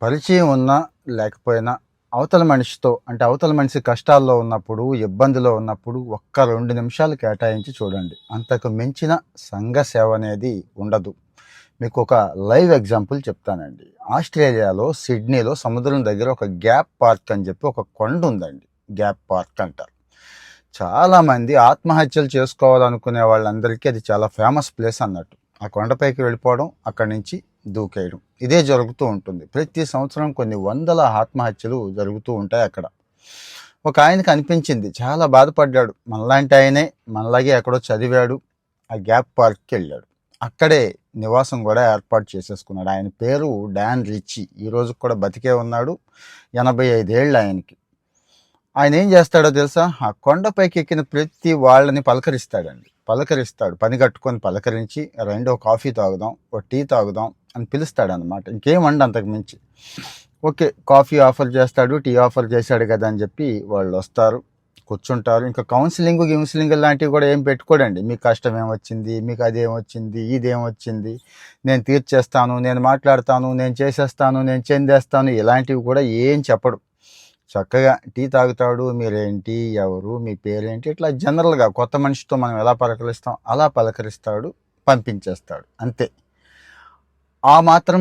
పరిచయం ఉన్నా లేకపోయినా అవతల మనిషితో అంటే అవతల మనిషి కష్టాల్లో ఉన్నప్పుడు, ఇబ్బందిలో ఉన్నప్పుడు ఒక్క 2 నిమిషాలు కేటాయించి చూడండి. అంతకు మించిన సంఘ సేవ అనేది ఉండదు. మీకు ఒక లైవ్ ఎగ్జాంపుల్ చెప్తానండి. ఆస్ట్రేలియాలో సిడ్నీలో సముద్రం దగ్గర ఒక గ్యాప్ పార్క్ అని చెప్పి ఒక కొండ ఉందండి. గ్యాప్ పార్క్ అంటారు. చాలామంది ఆత్మహత్యలు చేసుకోవాలనుకునే వాళ్ళందరికీ అది చాలా ఫేమస్ ప్లేస్ అన్నట్టు. ఆ కొండపైకి వెళ్ళిపోవడం, అక్కడి నుంచి దూకేయడం, ఇదే జరుగుతూ ఉంటుంది. ప్రతి సంవత్సరం కొన్ని వందల ఆత్మహత్యలు జరుగుతూ ఉంటాయి అక్కడ. ఒక ఆయనకు అనిపించింది, చాలా బాధపడ్డాడు. మనలాంటి ఆయనే, మనలాగే ఎక్కడో చదివాడు, ఆ గ్యాప్ పార్క్కి వెళ్ళాడు. అక్కడే నివాసం కూడా ఏర్పాటు చేసేసుకున్నాడు. ఆయన పేరు డాన్ రిచీ. ఈ రోజు కూడా బతికే ఉన్నాడు. 85 ఏళ్ళు ఆయనకి. ఆయన ఏం చేస్తాడో తెలుసా? ఆ కొండపైకి ఎక్కిన ప్రతి వాళ్ళని పలకరిస్తాడు. పని కట్టుకొని పలకరించి, రండి ఓ కాఫీ తాగుదాం, ఓ టీ తాగుదాం అని పిలుస్తాడు అనమాట. ఇంకేమండి అంతకు మించి. ఓకే, కాఫీ ఆఫర్ చేస్తాడు, టీ ఆఫర్ చేశాడు కదా అని చెప్పి వాళ్ళు వస్తారు, కూర్చుంటారు. ఇంకా గిన్సిలింగ్ లాంటివి కూడా ఏం పెట్టుకోడండి. మీకు కష్టం ఏమొచ్చింది, మీకు అదేమొచ్చింది, ఇదేమొచ్చింది, నేను తీర్చేస్తాను, నేను మాట్లాడతాను, నేను చేసేస్తాను, నేను చెందేస్తాను, ఇలాంటివి కూడా ఏం చెప్పడు. చక్కగా టీ తాగుతాడు. మీరేంటి, ఎవరు, మీ పేరేంటి, ఇట్లా జనరల్గా కొత్త మనిషితో మనం ఎలా పలకరిస్తాం అలా పలకరిస్తాడు, పంపించేస్తాడు, అంతే. ఆ మాత్రం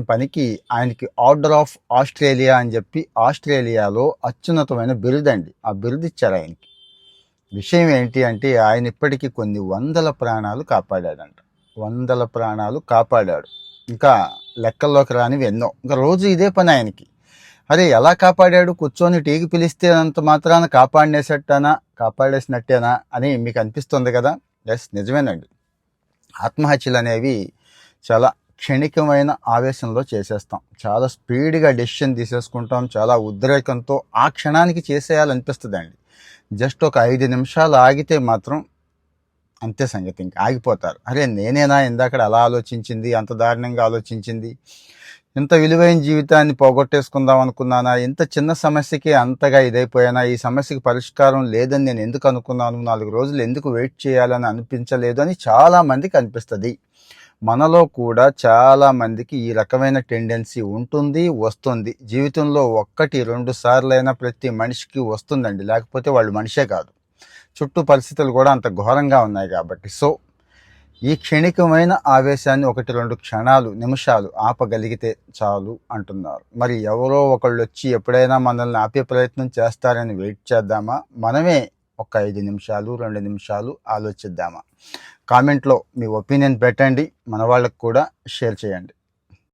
పనికి ఆయనకి ఆర్డర్ ఆఫ్ ఆస్ట్రేలియా అని చెప్పి ఆస్ట్రేలియాలో అత్యున్నతమైన బిరుదండి. ఆ బిరుదు ఇచ్చారు ఆయనకి. విషయం ఏంటి అంటే, ఆయన ఇప్పటికీ కొన్ని వందల ప్రాణాలు కాపాడాడంట. కాపాడాడు. ఇంకా లెక్కల్లోకి రానివి ఎన్నో. ఇంకా రోజు ఇదే పని ఆయనకి. అరే ఎలా కాపాడాడు? కూర్చొని టీకి పిలిస్తే అంత మాత్రాన కాపాడేసినట్టేనా అని మీకు అనిపిస్తుంది కదా? ఎస్, నిజమేనండి. ఆత్మహత్యలు అనేవి చాలా క్షణికమైన ఆవేశంలో చేసేస్తాం. చాలా స్పీడ్గా డెసిషన్ తీసేసుకుంటాం. చాలా ఉద్రేకంతో ఆ క్షణానికి చేసేయాలనిపిస్తుందండి. జస్ట్ ఒక 5 నిమిషాలు ఆగితే మాత్రం అంతే సంగతి, ఇంకా ఆగిపోతారు. అరే నేనేనా ఇందాక అలా ఆలోచించింది, అంత దారుణంగా ఆలోచించింది, ఇంత విలువైన జీవితాన్ని పోగొట్టేసుకుందాం అనుకున్నానా, ఇంత చిన్న సమస్యకి అంతగా ఇదైపోయానా, ఈ సమస్యకి పరిష్కారం లేదని నేను ఎందుకు అనుకున్నాను, 4 రోజులు ఎందుకు వెయిట్ చేయాలని అనిపించలేదు అని చాలా మందికి అనిపిస్తుంది. మనలో కూడా చాలా మందికి ఈ రకమైన టెండెన్సీ ఉంటుంది, వస్తుంది. జీవితంలో 1-2 సార్లైనా ప్రతి మనిషికి వస్తుందండి. లేకపోతే వాళ్ళు మనిషే కాదు. చుట్టూ పరిస్థితులు కూడా అంత ఘోరంగా ఉన్నాయి కాబట్టి. సో ఈ క్షణికమైన ఆవేశాన్ని 1-2 క్షణాలు, నిమిషాలు ఆపగలిగితే చాలు అంటున్నారు. మరి ఎవరో ఒకళ్ళు వచ్చి ఎప్పుడైనా మనల్ని ఆపే ప్రయత్నం చేస్తారని వెయిట్ చేద్దామా? మనమే ఒక 5 నిమిషాలు, 2 నిమిషాలు ఆలోచిద్దామా? కామెంట్లో మీ ఒపీనియన్ పెట్టండి. మన వాళ్ళకు కూడా షేర్ చేయండి.